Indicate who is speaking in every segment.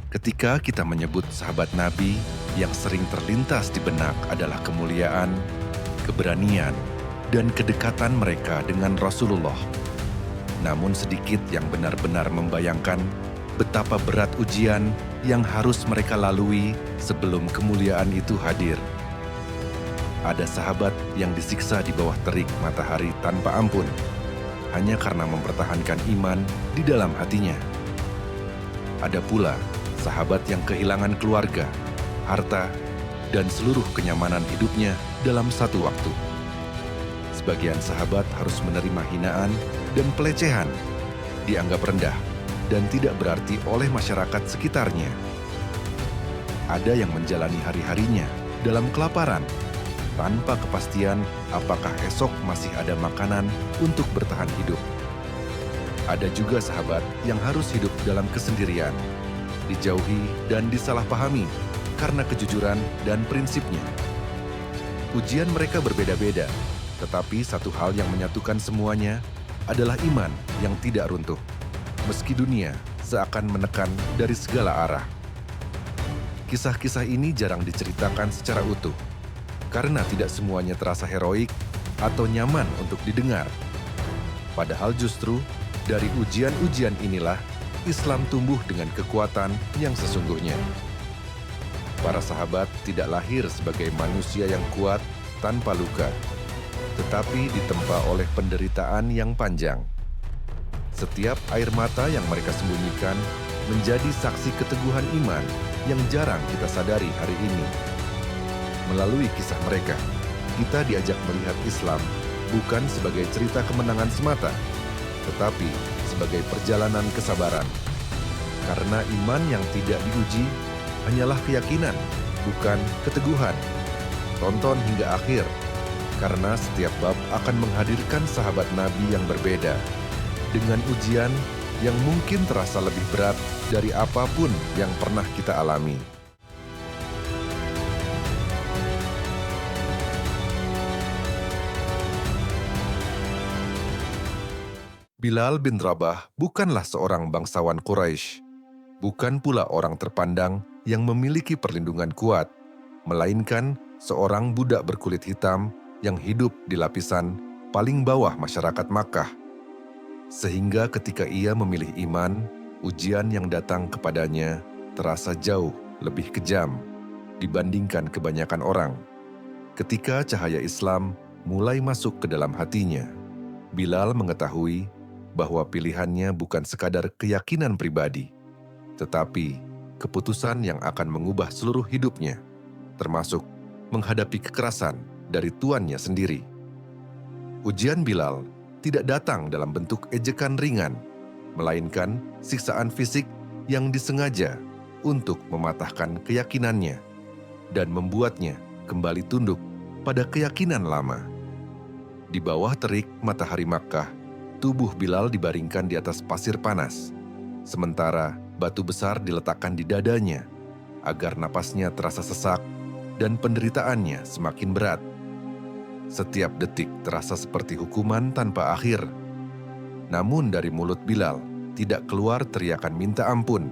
Speaker 1: Ketika kita menyebut sahabat Nabi, yang sering terlintas di benak adalah kemuliaan, keberanian, dan kedekatan mereka dengan Rasulullah. Namun sedikit yang benar-benar membayangkan betapa berat ujian yang harus mereka lalui sebelum kemuliaan itu hadir. Ada sahabat yang disiksa di bawah terik matahari tanpa ampun, hanya karena mempertahankan iman di dalam hatinya. Ada pula sahabat yang kehilangan keluarga, harta, dan seluruh kenyamanan hidupnya dalam satu waktu. Sebagian sahabat harus menerima hinaan dan pelecehan, dianggap rendah, dan tidak berarti oleh masyarakat sekitarnya. Ada yang menjalani hari-harinya dalam kelaparan, tanpa kepastian apakah esok masih ada makanan untuk bertahan hidup. Ada juga sahabat yang harus hidup dalam kesendirian, dijauhi dan disalahpahami karena kejujuran dan prinsipnya. Ujian mereka berbeda-beda, tetapi satu hal yang menyatukan semuanya adalah iman yang tidak runtuh, meski dunia seakan menekan dari segala arah. Kisah-kisah ini jarang diceritakan secara utuh, karena tidak semuanya terasa heroik atau nyaman untuk didengar. Padahal justru dari ujian-ujian inilah Islam tumbuh dengan kekuatan yang sesungguhnya. Para sahabat tidak lahir sebagai manusia yang kuat tanpa luka, tetapi ditempa oleh penderitaan yang panjang. Setiap air mata yang mereka sembunyikan menjadi saksi keteguhan iman yang jarang kita sadari hari ini. Melalui kisah mereka, kita diajak melihat Islam bukan sebagai cerita kemenangan semata, tetapi sebagai perjalanan kesabaran. Karena iman yang tidak diuji hanyalah keyakinan, bukan keteguhan. Tonton hingga akhir, karena setiap bab akan menghadirkan sahabat Nabi yang berbeda, dengan ujian yang mungkin terasa lebih berat dari apapun yang pernah kita alami. Bilal bin Rabah bukanlah seorang bangsawan Quraisy, bukan pula orang terpandang yang memiliki perlindungan kuat, melainkan seorang budak berkulit hitam yang hidup di lapisan paling bawah masyarakat Makkah. Sehingga ketika ia memilih iman, ujian yang datang kepadanya terasa jauh lebih kejam dibandingkan kebanyakan orang. Ketika cahaya Islam mulai masuk ke dalam hatinya, Bilal mengetahui bahwa pilihannya bukan sekadar keyakinan pribadi, tetapi keputusan yang akan mengubah seluruh hidupnya, termasuk menghadapi kekerasan dari tuannya sendiri. Ujian Bilal tidak datang dalam bentuk ejekan ringan, melainkan siksaan fisik yang disengaja untuk mematahkan keyakinannya dan membuatnya kembali tunduk pada keyakinan lama. Di bawah terik matahari Makkah, tubuh Bilal dibaringkan di atas pasir panas, sementara batu besar diletakkan di dadanya agar napasnya terasa sesak dan penderitaannya semakin berat. Setiap detik terasa seperti hukuman tanpa akhir. Namun dari mulut Bilal tidak keluar teriakan minta ampun,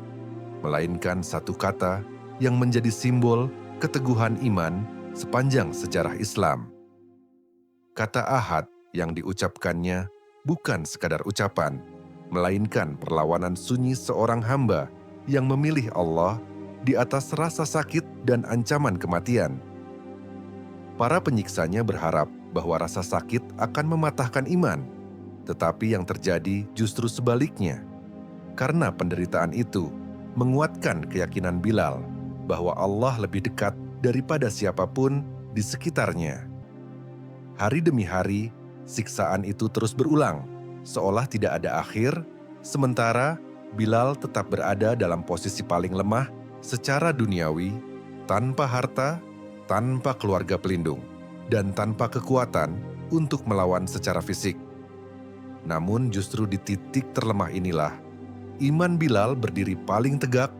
Speaker 1: melainkan satu kata yang menjadi simbol keteguhan iman sepanjang sejarah Islam. Kata ahad yang diucapkannya bukan sekadar ucapan, melainkan perlawanan sunyi seorang hamba yang memilih Allah di atas rasa sakit dan ancaman kematian. Para penyiksanya berharap bahwa rasa sakit akan mematahkan iman, tetapi yang terjadi justru sebaliknya, karena penderitaan itu menguatkan keyakinan Bilal bahwa Allah lebih dekat daripada siapapun di sekitarnya. Hari demi hari, siksaan itu terus berulang, seolah tidak ada akhir, sementara Bilal tetap berada dalam posisi paling lemah secara duniawi, tanpa harta, tanpa keluarga pelindung, dan tanpa kekuatan untuk melawan secara fisik. Namun justru di titik terlemah inilah, iman Bilal berdiri paling tegak,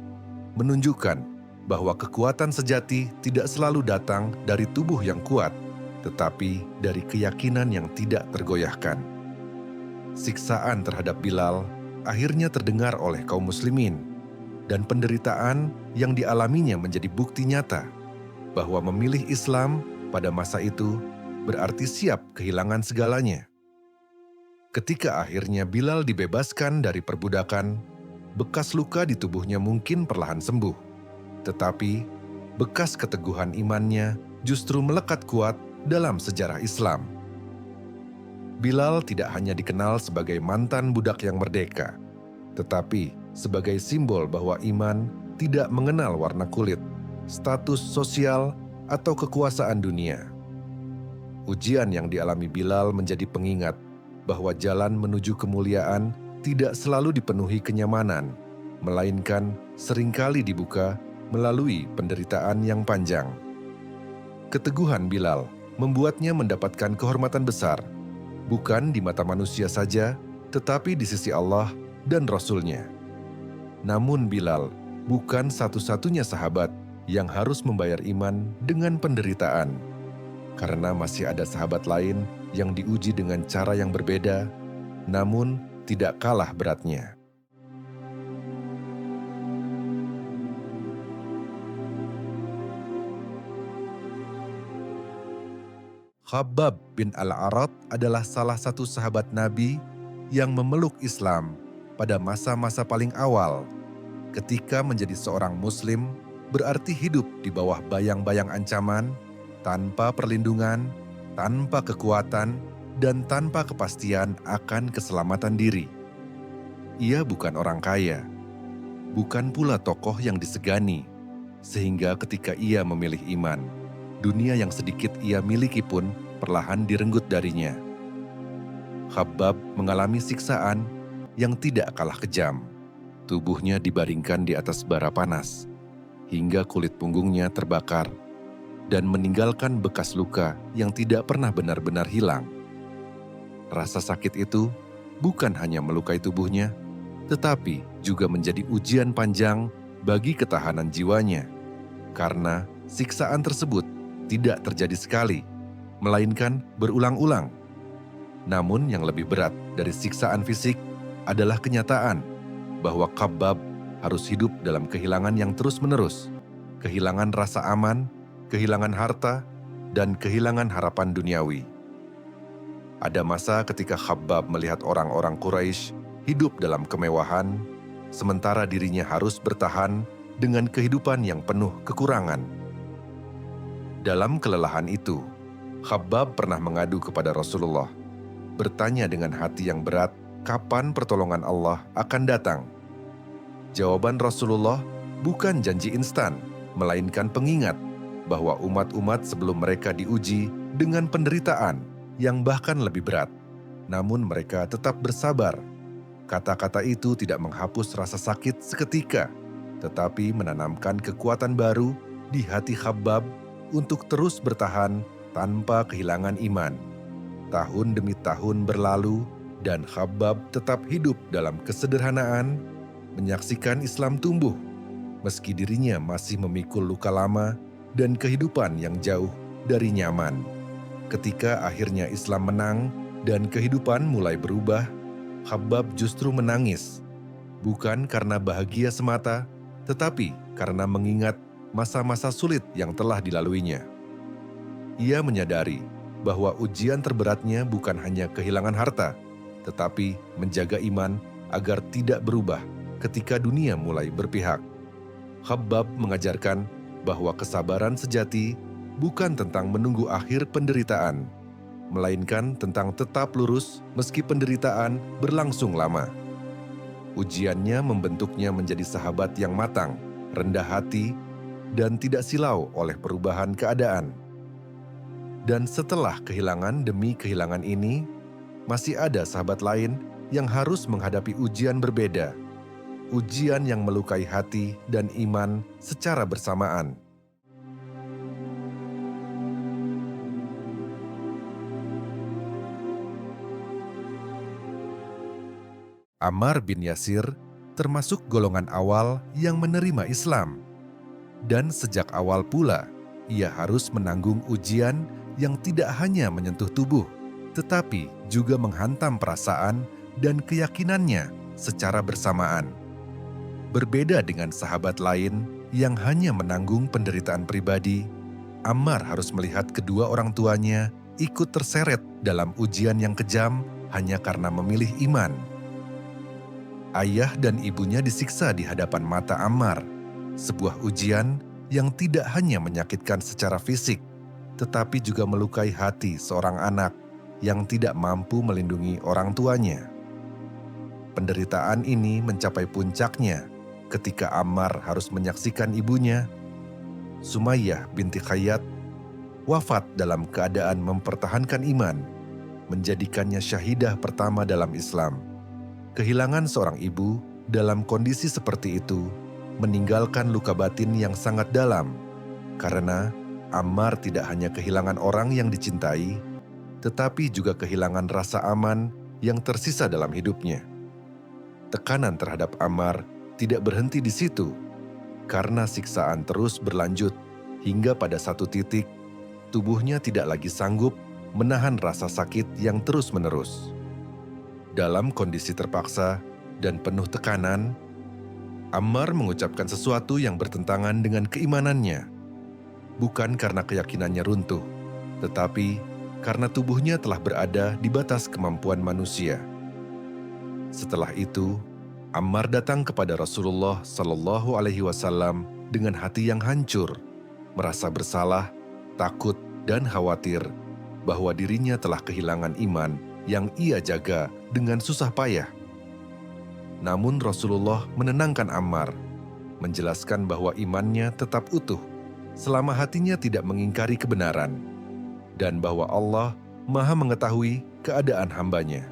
Speaker 1: menunjukkan bahwa kekuatan sejati tidak selalu datang dari tubuh yang kuat, tetapi dari keyakinan yang tidak tergoyahkan. Siksaan terhadap Bilal akhirnya terdengar oleh kaum muslimin, dan penderitaan yang dialaminya menjadi bukti nyata bahwa memilih Islam pada masa itu berarti siap kehilangan segalanya. Ketika akhirnya Bilal dibebaskan dari perbudakan, bekas luka di tubuhnya mungkin perlahan sembuh. Tetapi, bekas keteguhan imannya justru melekat kuat dalam sejarah Islam. Bilal tidak hanya dikenal sebagai mantan budak yang merdeka, tetapi sebagai simbol bahwa iman tidak mengenal warna kulit, status sosial, atau kekuasaan dunia. Ujian yang dialami Bilal menjadi pengingat bahwa jalan menuju kemuliaan tidak selalu dipenuhi kenyamanan, melainkan seringkali dibuka melalui penderitaan yang panjang. Keteguhan Bilal membuatnya mendapatkan kehormatan besar, bukan di mata manusia saja, tetapi di sisi Allah dan Rasul-Nya. Namun Bilal bukan satu-satunya sahabat yang harus membayar iman dengan penderitaan, karena masih ada sahabat lain yang diuji dengan cara yang berbeda, namun tidak kalah beratnya. Khabbab bin Al-Arat adalah salah satu sahabat Nabi yang memeluk Islam pada masa-masa paling awal. Ketika menjadi seorang Muslim, berarti hidup di bawah bayang-bayang ancaman, tanpa perlindungan, tanpa kekuatan, dan tanpa kepastian akan keselamatan diri. Ia bukan orang kaya, bukan pula tokoh yang disegani, sehingga ketika ia memilih iman, dunia yang sedikit ia miliki pun perlahan direnggut darinya. Khabbab mengalami siksaan yang tidak kalah kejam. Tubuhnya dibaringkan di atas bara panas, hingga kulit punggungnya terbakar, dan meninggalkan bekas luka yang tidak pernah benar-benar hilang. Rasa sakit itu bukan hanya melukai tubuhnya, tetapi juga menjadi ujian panjang bagi ketahanan jiwanya, karena siksaan tersebut tidak terjadi sekali, melainkan berulang-ulang. Namun yang lebih berat dari siksaan fisik adalah kenyataan bahwa Khabbab harus hidup dalam kehilangan yang terus-menerus, kehilangan rasa aman, kehilangan harta, dan kehilangan harapan duniawi. Ada masa ketika Khabbab melihat orang-orang Quraisy hidup dalam kemewahan, sementara dirinya harus bertahan dengan kehidupan yang penuh kekurangan. Dalam kelelahan itu, Khabbab pernah mengadu kepada Rasulullah, bertanya dengan hati yang berat kapan pertolongan Allah akan datang. Jawaban Rasulullah bukan janji instan, melainkan pengingat bahwa umat-umat sebelum mereka diuji dengan penderitaan yang bahkan lebih berat. Namun mereka tetap bersabar. Kata-kata itu tidak menghapus rasa sakit seketika, tetapi menanamkan kekuatan baru di hati Khabbab untuk terus bertahan tanpa kehilangan iman. Tahun demi tahun berlalu dan Khabbab tetap hidup dalam kesederhanaan, menyaksikan Islam tumbuh, meski dirinya masih memikul luka lama dan kehidupan yang jauh dari nyaman. Ketika akhirnya Islam menang dan kehidupan mulai berubah, Khabbab justru menangis, bukan karena bahagia semata, tetapi karena mengingat masa-masa sulit yang telah dilaluinya. Ia menyadari bahwa ujian terberatnya bukan hanya kehilangan harta, tetapi menjaga iman agar tidak berubah ketika dunia mulai berpihak. Khabbab mengajarkan bahwa kesabaran sejati bukan tentang menunggu akhir penderitaan, melainkan tentang tetap lurus meski penderitaan berlangsung lama. Ujiannya membentuknya menjadi sahabat yang matang, rendah hati, dan tidak silau oleh perubahan keadaan. Dan setelah kehilangan demi kehilangan ini, masih ada sahabat lain yang harus menghadapi ujian berbeda. Ujian yang melukai hati dan iman secara bersamaan. Ammar bin Yasir termasuk golongan awal yang menerima Islam. Dan sejak awal pula, ia harus menanggung ujian yang tidak hanya menyentuh tubuh, tetapi juga menghantam perasaan dan keyakinannya secara bersamaan. Berbeda dengan sahabat lain yang hanya menanggung penderitaan pribadi, Ammar harus melihat kedua orang tuanya ikut terseret dalam ujian yang kejam hanya karena memilih iman. Ayah dan ibunya disiksa di hadapan mata Ammar, sebuah ujian yang tidak hanya menyakitkan secara fisik, tetapi juga melukai hati seorang anak yang tidak mampu melindungi orang tuanya. Penderitaan ini mencapai puncaknya ketika Ammar harus menyaksikan ibunya, Sumayyah binti Khayyat, wafat dalam keadaan mempertahankan iman, menjadikannya syahidah pertama dalam Islam. Kehilangan seorang ibu dalam kondisi seperti itu meninggalkan luka batin yang sangat dalam, karena Ammar tidak hanya kehilangan orang yang dicintai, tetapi juga kehilangan rasa aman yang tersisa dalam hidupnya. Tekanan terhadap Ammar tidak berhenti di situ, karena siksaan terus berlanjut hingga pada satu titik, tubuhnya tidak lagi sanggup menahan rasa sakit yang terus-menerus. Dalam kondisi terpaksa dan penuh tekanan, Ammar mengucapkan sesuatu yang bertentangan dengan keimanannya, bukan karena keyakinannya runtuh, tetapi karena tubuhnya telah berada di batas kemampuan manusia. Setelah itu, Ammar datang kepada Rasulullah Shallallahu Alaihi Wasallam dengan hati yang hancur, merasa bersalah, takut, dan khawatir bahwa dirinya telah kehilangan iman yang ia jaga dengan susah payah. Namun Rasulullah menenangkan Ammar, menjelaskan bahwa imannya tetap utuh selama hatinya tidak mengingkari kebenaran, dan bahwa Allah Maha mengetahui keadaan hambanya.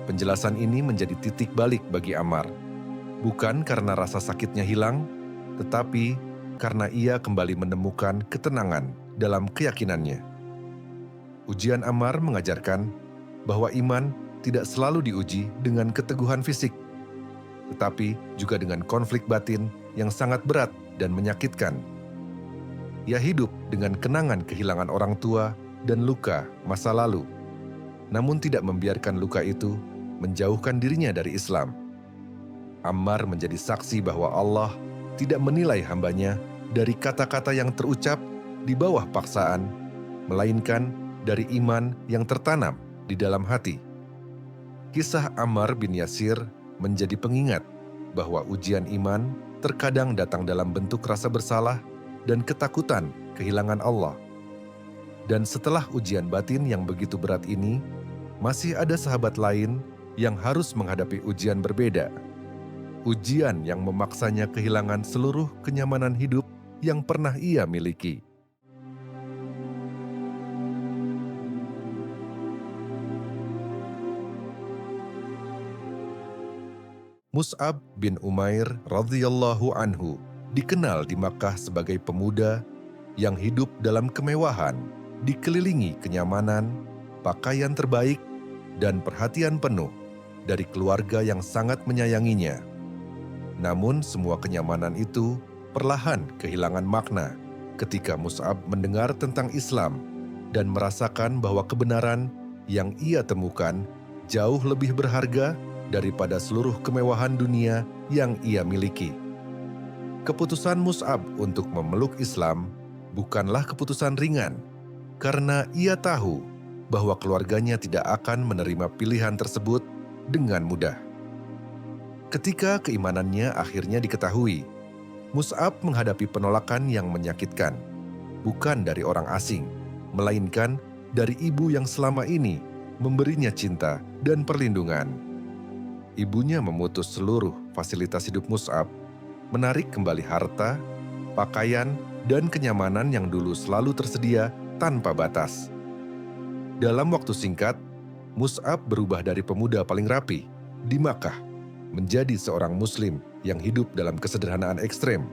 Speaker 1: Penjelasan ini menjadi titik balik bagi Ammar, bukan karena rasa sakitnya hilang, tetapi karena ia kembali menemukan ketenangan dalam keyakinannya. Ujian Ammar mengajarkan bahwa iman tidak selalu diuji dengan keteguhan fisik, tetapi juga dengan konflik batin yang sangat berat dan menyakitkan. Ia hidup dengan kenangan kehilangan orang tua dan luka masa lalu, namun tidak membiarkan luka itu menjauhkan dirinya dari Islam. Ammar menjadi saksi bahwa Allah tidak menilai hambanya dari kata-kata yang terucap di bawah paksaan, melainkan dari iman yang tertanam di dalam hati. Kisah Ammar bin Yasir menjadi pengingat bahwa ujian iman terkadang datang dalam bentuk rasa bersalah dan ketakutan kehilangan Allah. Dan setelah ujian batin yang begitu berat ini, masih ada sahabat lain yang harus menghadapi ujian berbeda. Ujian yang memaksanya kehilangan seluruh kenyamanan hidup yang pernah ia miliki. Mus'ab bin Umair radhiyallahu anhu dikenal di Makkah sebagai pemuda yang hidup dalam kemewahan, dikelilingi kenyamanan, pakaian terbaik, dan perhatian penuh dari keluarga yang sangat menyayanginya. Namun semua kenyamanan itu perlahan kehilangan makna ketika Mus'ab mendengar tentang Islam dan merasakan bahwa kebenaran yang ia temukan jauh lebih berharga daripada seluruh kemewahan dunia yang ia miliki. Keputusan Mus'ab untuk memeluk Islam bukanlah keputusan ringan, karena ia tahu bahwa keluarganya tidak akan menerima pilihan tersebut dengan mudah. Ketika keimanannya akhirnya diketahui, Mus'ab menghadapi penolakan yang menyakitkan, bukan dari orang asing, melainkan dari ibu yang selama ini memberinya cinta dan perlindungan. Ibunya memutus seluruh fasilitas hidup Mus'ab, menarik kembali harta, pakaian, dan kenyamanan yang dulu selalu tersedia tanpa batas. Dalam waktu singkat, Mus'ab berubah dari pemuda paling rapi di Makkah menjadi seorang Muslim yang hidup dalam kesederhanaan ekstrem,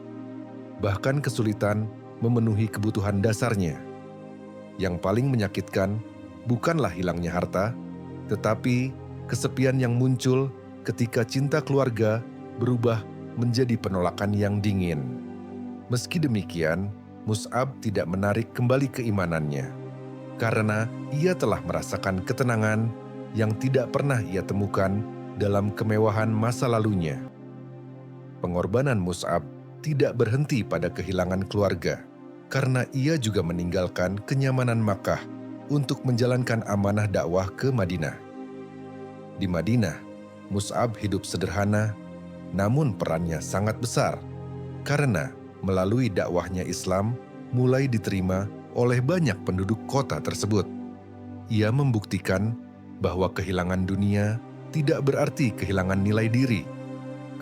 Speaker 1: bahkan kesulitan memenuhi kebutuhan dasarnya. Yang paling menyakitkan bukanlah hilangnya harta, tetapi kesepian yang muncul ketika cinta keluarga berubah menjadi penolakan yang dingin. Meski demikian, Mus'ab tidak menarik kembali keimanannya, karena ia telah merasakan ketenangan yang tidak pernah ia temukan dalam kemewahan masa lalunya. Pengorbanan Mus'ab tidak berhenti pada kehilangan keluarga, karena ia juga meninggalkan kenyamanan Makkah untuk menjalankan amanah dakwah ke Madinah. Di Madinah, Mus'ab hidup sederhana, namun perannya sangat besar, karena melalui dakwahnya Islam mulai diterima oleh banyak penduduk kota tersebut. Ia membuktikan bahwa kehilangan dunia tidak berarti kehilangan nilai diri,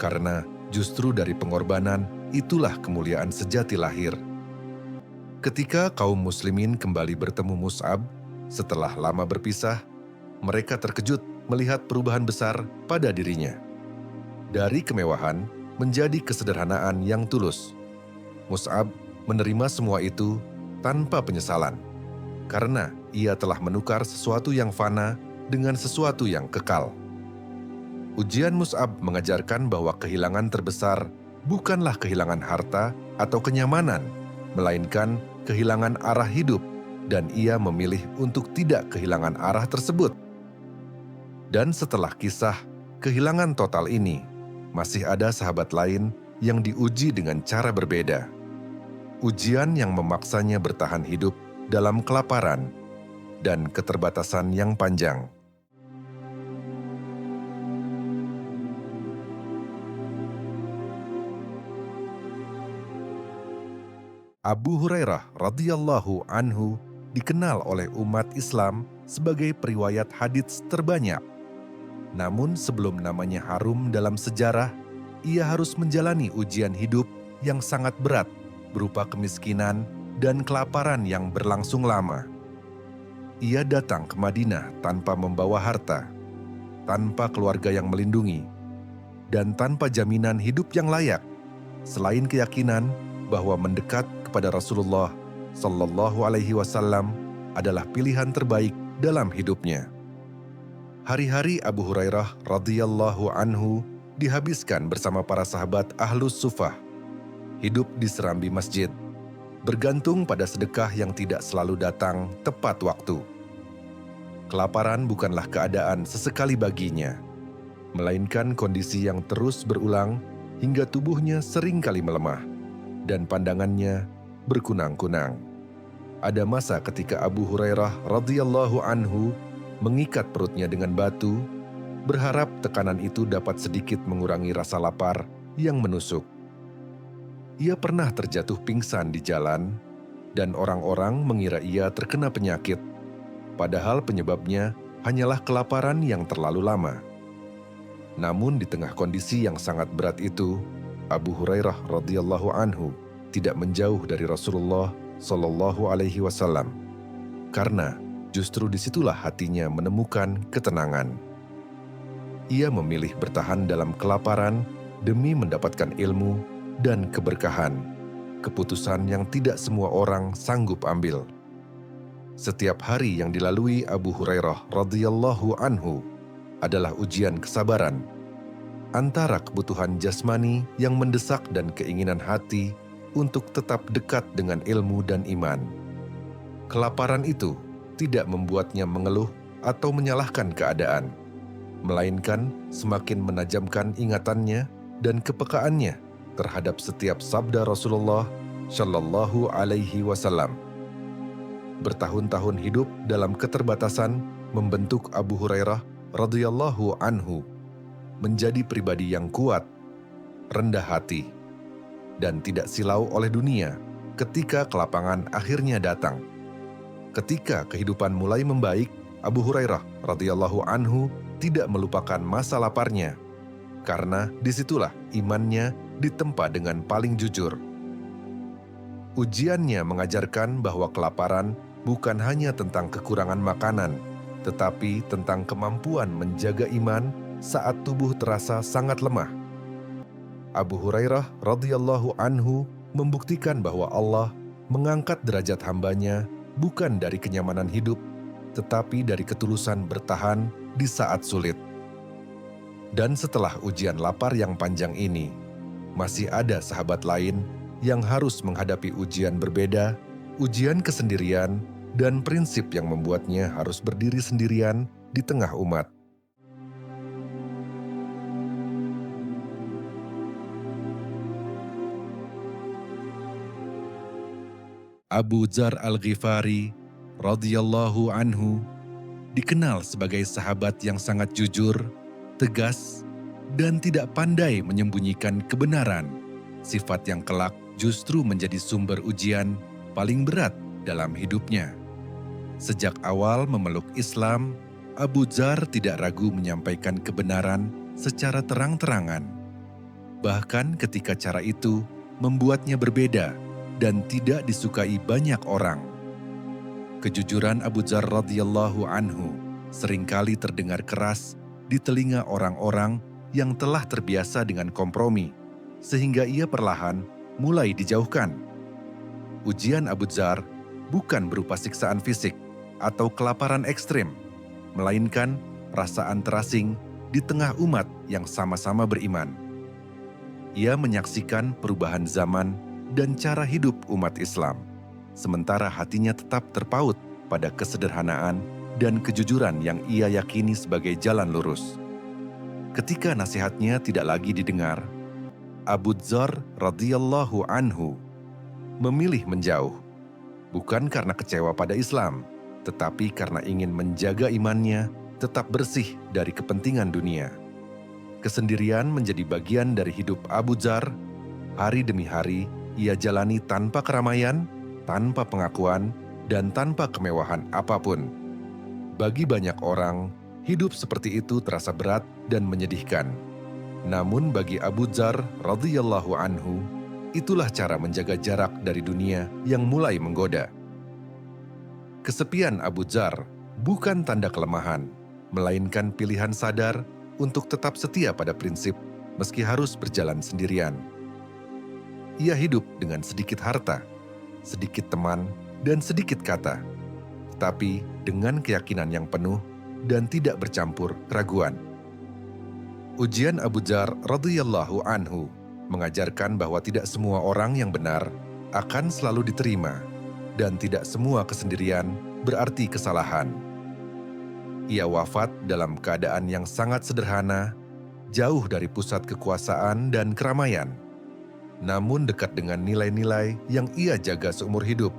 Speaker 1: karena justru dari pengorbanan itulah kemuliaan sejati lahir. Ketika kaum muslimin kembali bertemu Mus'ab setelah lama berpisah, mereka terkejut melihat perubahan besar pada dirinya. Dari kemewahan menjadi kesederhanaan yang tulus. Mus'ab menerima semua itu tanpa penyesalan, karena ia telah menukar sesuatu yang fana dengan sesuatu yang kekal. Ujian Mus'ab mengajarkan bahwa kehilangan terbesar bukanlah kehilangan harta atau kenyamanan, melainkan kehilangan arah hidup, dan ia memilih untuk tidak kehilangan arah tersebut. Dan setelah kisah kehilangan total ini, masih ada sahabat lain yang diuji dengan cara berbeda. Ujian yang memaksanya bertahan hidup dalam kelaparan dan keterbatasan yang panjang. Abu Hurairah radhiyallahu anhu dikenal oleh umat Islam sebagai periwayat hadits terbanyak. Namun sebelum namanya harum dalam sejarah, ia harus menjalani ujian hidup yang sangat berat berupa kemiskinan dan kelaparan yang berlangsung lama. Ia datang ke Madinah tanpa membawa harta, tanpa keluarga yang melindungi, dan tanpa jaminan hidup yang layak, selain keyakinan bahwa mendekat kepada Rasulullah Sallallahu Alaihi Wasallam adalah pilihan terbaik dalam hidupnya. Hari-hari Abu Hurairah radhiyallahu anhu dihabiskan bersama para sahabat Ahlus Suffah, hidup di serambi masjid, bergantung pada sedekah yang tidak selalu datang tepat waktu. Kelaparan bukanlah keadaan sesekali baginya, melainkan kondisi yang terus berulang hingga tubuhnya seringkali melemah dan pandangannya berkunang-kunang. Ada masa ketika Abu Hurairah radhiyallahu anhu mengikat perutnya dengan batu, berharap tekanan itu dapat sedikit mengurangi rasa lapar yang menusuk. Ia pernah terjatuh pingsan di jalan, dan orang-orang mengira ia terkena penyakit, padahal penyebabnya hanyalah kelaparan yang terlalu lama. Namun di tengah kondisi yang sangat berat itu, Abu Hurairah radhiyallahu anhu tidak menjauh dari Rasulullah Sallallahu Alaihi Wasallam, karena justru disitulah hatinya menemukan ketenangan. Ia memilih bertahan dalam kelaparan demi mendapatkan ilmu dan keberkahan, keputusan yang tidak semua orang sanggup ambil. Setiap hari yang dilalui Abu Hurairah radhiyallahu anhu adalah ujian kesabaran antara kebutuhan jasmani yang mendesak dan keinginan hati untuk tetap dekat dengan ilmu dan iman. Kelaparan itu tidak membuatnya mengeluh atau menyalahkan keadaan, melainkan semakin menajamkan ingatannya dan kepekaannya terhadap setiap sabda Rasulullah Shallallahu Alaihi Wasallam. Bertahun-tahun hidup dalam keterbatasan membentuk Abu Hurairah radhiyallahu anhu menjadi pribadi yang kuat, rendah hati, dan tidak silau oleh dunia ketika kelapangan akhirnya datang. Ketika kehidupan mulai membaik, Abu Hurairah radhiyallahu anhu tidak melupakan masa laparnya, karena disitulah imannya ditempa dengan paling jujur. Ujiannya mengajarkan bahwa kelaparan bukan hanya tentang kekurangan makanan, tetapi tentang kemampuan menjaga iman saat tubuh terasa sangat lemah. Abu Hurairah radhiyallahu anhu membuktikan bahwa Allah mengangkat derajat hambanya bukan dari kenyamanan hidup, tetapi dari ketulusan bertahan di saat sulit. Dan setelah ujian lapar yang panjang ini, masih ada sahabat lain yang harus menghadapi ujian berbeda, ujian kesendirian, dan prinsip yang membuatnya harus berdiri sendirian di tengah umat. Abu Dzar Al-Ghifari radhiyallahu anhu dikenal sebagai sahabat yang sangat jujur, tegas, dan tidak pandai menyembunyikan kebenaran. Sifat yang kelak justru menjadi sumber ujian paling berat dalam hidupnya. Sejak awal memeluk Islam, Abu Dzar tidak ragu menyampaikan kebenaran secara terang-terangan. Bahkan ketika cara itu membuatnya berbeda dan tidak disukai banyak orang. Kejujuran Abu Dzar radhiyallahu anhu seringkali terdengar keras di telinga orang-orang yang telah terbiasa dengan kompromi, sehingga ia perlahan mulai dijauhkan. Ujian Abu Dzar bukan berupa siksaan fisik atau kelaparan ekstrim, melainkan perasaan terasing di tengah umat yang sama-sama beriman. Ia menyaksikan perubahan zaman dan cara hidup umat Islam, sementara hatinya tetap terpaut pada kesederhanaan dan kejujuran yang ia yakini sebagai jalan lurus. Ketika nasihatnya tidak lagi didengar, Abu Dzar radhiyallahu anhu memilih menjauh, bukan karena kecewa pada Islam, tetapi karena ingin menjaga imannya tetap bersih dari kepentingan dunia. Kesendirian menjadi bagian dari hidup Abu Dzar. Hari demi hari, ia jalani tanpa keramaian, tanpa pengakuan, dan tanpa kemewahan apapun. Bagi banyak orang, hidup seperti itu terasa berat dan menyedihkan. Namun bagi Abu Dzar radhiyallahu anhu, itulah cara menjaga jarak dari dunia yang mulai menggoda. Kesepian Abu Dzar bukan tanda kelemahan, melainkan pilihan sadar untuk tetap setia pada prinsip meski harus berjalan sendirian. Ia hidup dengan sedikit harta, sedikit teman, dan sedikit kata, tapi dengan keyakinan yang penuh dan tidak bercampur keraguan. Ujian Abu Dzar radhiyallahu anhu mengajarkan bahwa tidak semua orang yang benar akan selalu diterima, dan tidak semua kesendirian berarti kesalahan. Ia wafat dalam keadaan yang sangat sederhana, jauh dari pusat kekuasaan dan keramaian, namun dekat dengan nilai-nilai yang ia jaga seumur hidup.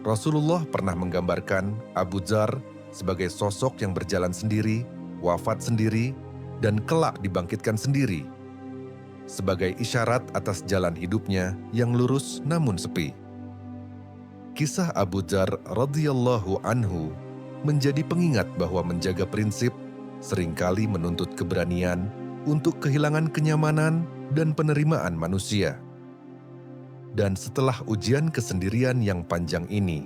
Speaker 1: Rasulullah pernah menggambarkan Abu Dzar sebagai sosok yang berjalan sendiri, wafat sendiri, dan kelak dibangkitkan sendiri, sebagai isyarat atas jalan hidupnya yang lurus namun sepi. Kisah Abu Dzar radhiyallahu anhu menjadi pengingat bahwa menjaga prinsip seringkali menuntut keberanian untuk kehilangan kenyamanan dan penerimaan manusia. Dan setelah ujian kesendirian yang panjang ini,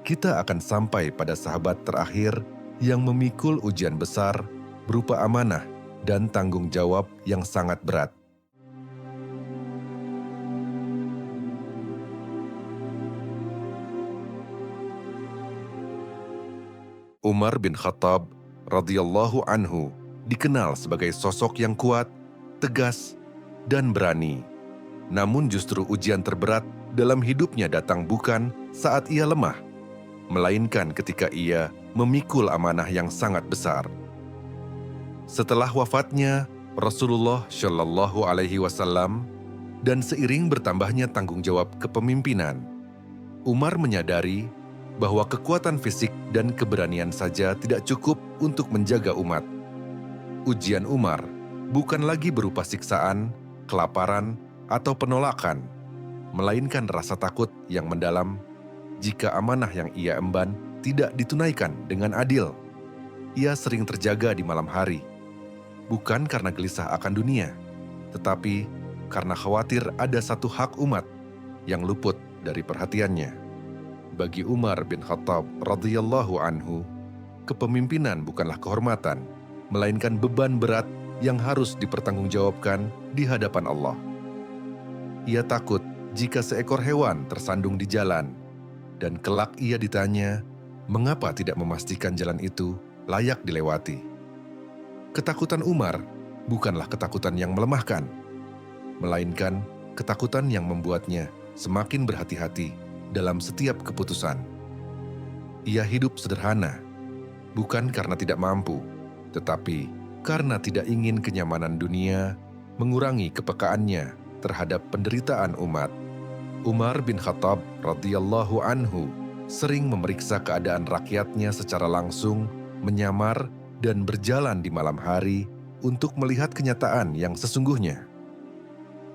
Speaker 1: kita akan sampai pada sahabat terakhir yang memikul ujian besar berupa amanah dan tanggung jawab yang sangat berat. Umar bin Khattab radhiyallahu anhu dikenal sebagai sosok yang kuat, tegas, dan berani. Namun justru ujian terberat dalam hidupnya datang bukan saat ia lemah, melainkan ketika ia memikul amanah yang sangat besar. Setelah wafatnya Rasulullah Shallallahu Alaihi Wasallam dan seiring bertambahnya tanggung jawab kepemimpinan, Umar menyadari bahwa kekuatan fisik dan keberanian saja tidak cukup untuk menjaga umat. Ujian Umar bukan lagi berupa siksaan, kelaparan, atau penolakan, melainkan rasa takut yang mendalam jika amanah yang ia emban tidak ditunaikan dengan adil. Ia sering terjaga di malam hari, bukan karena gelisah akan dunia, tetapi karena khawatir ada satu hak umat yang luput dari perhatiannya. Bagi Umar bin Khattab radhiyallahu anhu, kepemimpinan bukanlah kehormatan, melainkan beban berat yang harus dipertanggungjawabkan di hadapan Allah. Ia takut jika seekor hewan tersandung di jalan, dan kelak ia ditanya, mengapa tidak memastikan jalan itu layak dilewati. Ketakutan Umar bukanlah ketakutan yang melemahkan, melainkan ketakutan yang membuatnya semakin berhati-hati dalam setiap keputusan. Ia hidup sederhana, bukan karena tidak mampu, tetapi karena tidak ingin kenyamanan dunia mengurangi kepekaannya terhadap penderitaan umat. Umar bin Khattab radhiyallahu anhu sering memeriksa keadaan rakyatnya secara langsung, menyamar, dan berjalan di malam hari untuk melihat kenyataan yang sesungguhnya.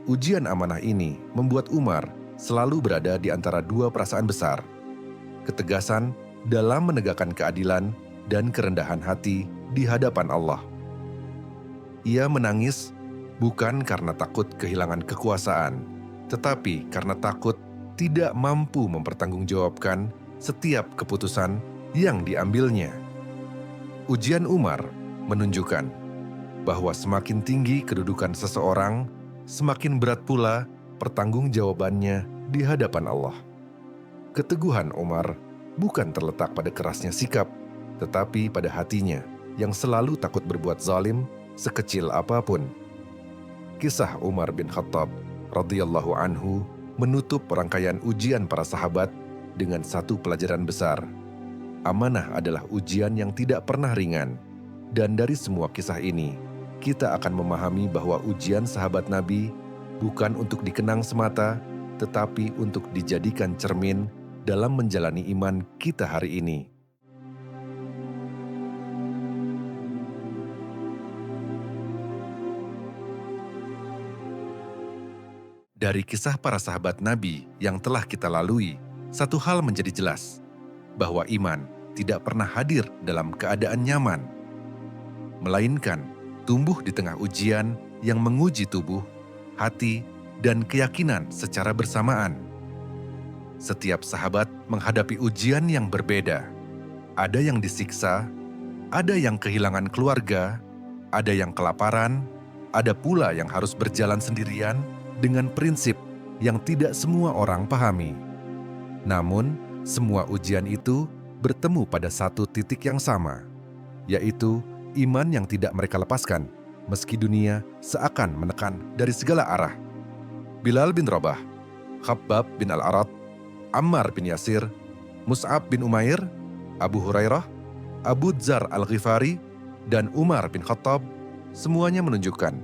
Speaker 1: Ujian amanah ini membuat Umar selalu berada di antara dua perasaan besar: ketegasan dalam menegakkan keadilan dan kerendahan hati di hadapan Allah. Ia menangis bukan karena takut kehilangan kekuasaan, tetapi karena takut tidak mampu mempertanggungjawabkan setiap keputusan yang diambilnya. Ujian Umar menunjukkan bahwa semakin tinggi kedudukan seseorang, semakin berat pula pertanggungjawabannya di hadapan Allah. Keteguhan Umar bukan terletak pada kerasnya sikap, tetapi pada hatinya yang selalu takut berbuat zalim sekecil apapun. Kisah Umar bin Khattab radhiyallahu anhu menutup rangkaian ujian para sahabat dengan satu pelajaran besar. Amanah adalah ujian yang tidak pernah ringan. Dan dari semua kisah ini, kita akan memahami bahwa ujian sahabat Nabi bukan untuk dikenang semata, tetapi untuk dijadikan cermin dalam menjalani iman kita hari ini. Dari kisah para sahabat Nabi yang telah kita lalui, satu hal menjadi jelas, bahwa iman tidak pernah hadir dalam keadaan nyaman, melainkan tumbuh di tengah ujian yang menguji tubuh, hati, dan keyakinan secara bersamaan. Setiap sahabat menghadapi ujian yang berbeda. Ada yang disiksa, ada yang kehilangan keluarga, ada yang kelaparan, ada pula yang harus berjalan sendirian dengan prinsip yang tidak semua orang pahami. Namun, semua ujian itu bertemu pada satu titik yang sama, yaitu iman yang tidak mereka lepaskan, meski dunia seakan menekan dari segala arah. Bilal bin Rabah, Khabbab bin Al-Arat, Ammar bin Yasir, Mus'ab bin Umair, Abu Hurairah, Abu Dzar Al-Ghifari, dan Umar bin Khattab, semuanya menunjukkan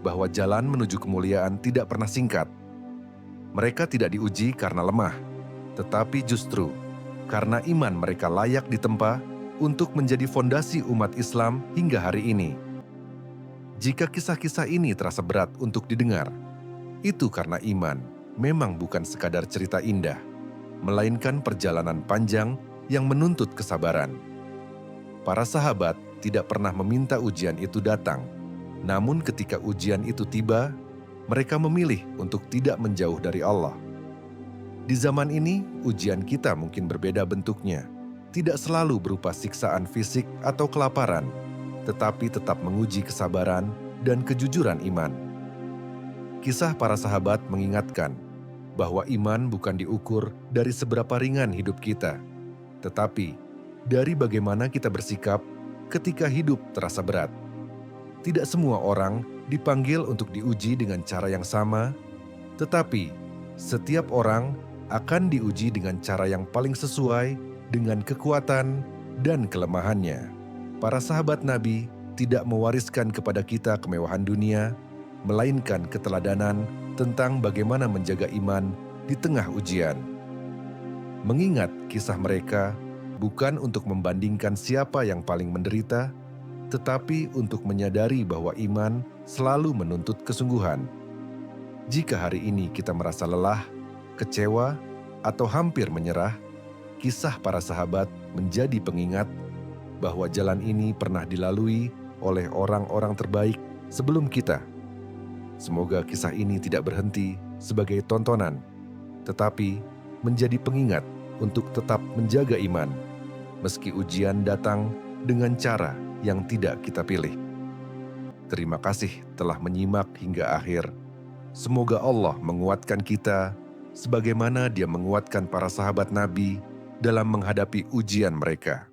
Speaker 1: bahwa jalan menuju kemuliaan tidak pernah singkat. Mereka tidak diuji karena lemah, tetapi justru karena iman mereka layak ditempa untuk menjadi fondasi umat Islam hingga hari ini. Jika kisah-kisah ini terasa berat untuk didengar, itu karena iman memang bukan sekadar cerita indah, melainkan perjalanan panjang yang menuntut kesabaran. Para sahabat tidak pernah meminta ujian itu datang, namun ketika ujian itu tiba, mereka memilih untuk tidak menjauh dari Allah. Di zaman ini, ujian kita mungkin berbeda bentuknya, tidak selalu berupa siksaan fisik atau kelaparan, tetapi tetap menguji kesabaran dan kejujuran iman. Kisah para sahabat mengingatkan bahwa iman bukan diukur dari seberapa ringan hidup kita, tetapi dari bagaimana kita bersikap ketika hidup terasa berat. Tidak semua orang dipanggil untuk diuji dengan cara yang sama, tetapi setiap orang akan diuji dengan cara yang paling sesuai dengan kekuatan dan kelemahannya. Para sahabat Nabi tidak mewariskan kepada kita kemewahan dunia, melainkan keteladanan tentang bagaimana menjaga iman di tengah ujian. Mengingat kisah mereka bukan untuk membandingkan siapa yang paling menderita, tetapi untuk menyadari bahwa iman selalu menuntut kesungguhan. Jika hari ini kita merasa lelah, kecewa, atau hampir menyerah, kisah para sahabat menjadi pengingat bahwa jalan ini pernah dilalui oleh orang-orang terbaik sebelum kita. Semoga kisah ini tidak berhenti sebagai tontonan, tetapi menjadi pengingat untuk tetap menjaga iman, meski ujian datang dengan cara yang tidak kita pilih. Terima kasih telah menyimak hingga akhir. Semoga Allah menguatkan kita sebagaimana Dia menguatkan para sahabat Nabi dalam menghadapi ujian mereka.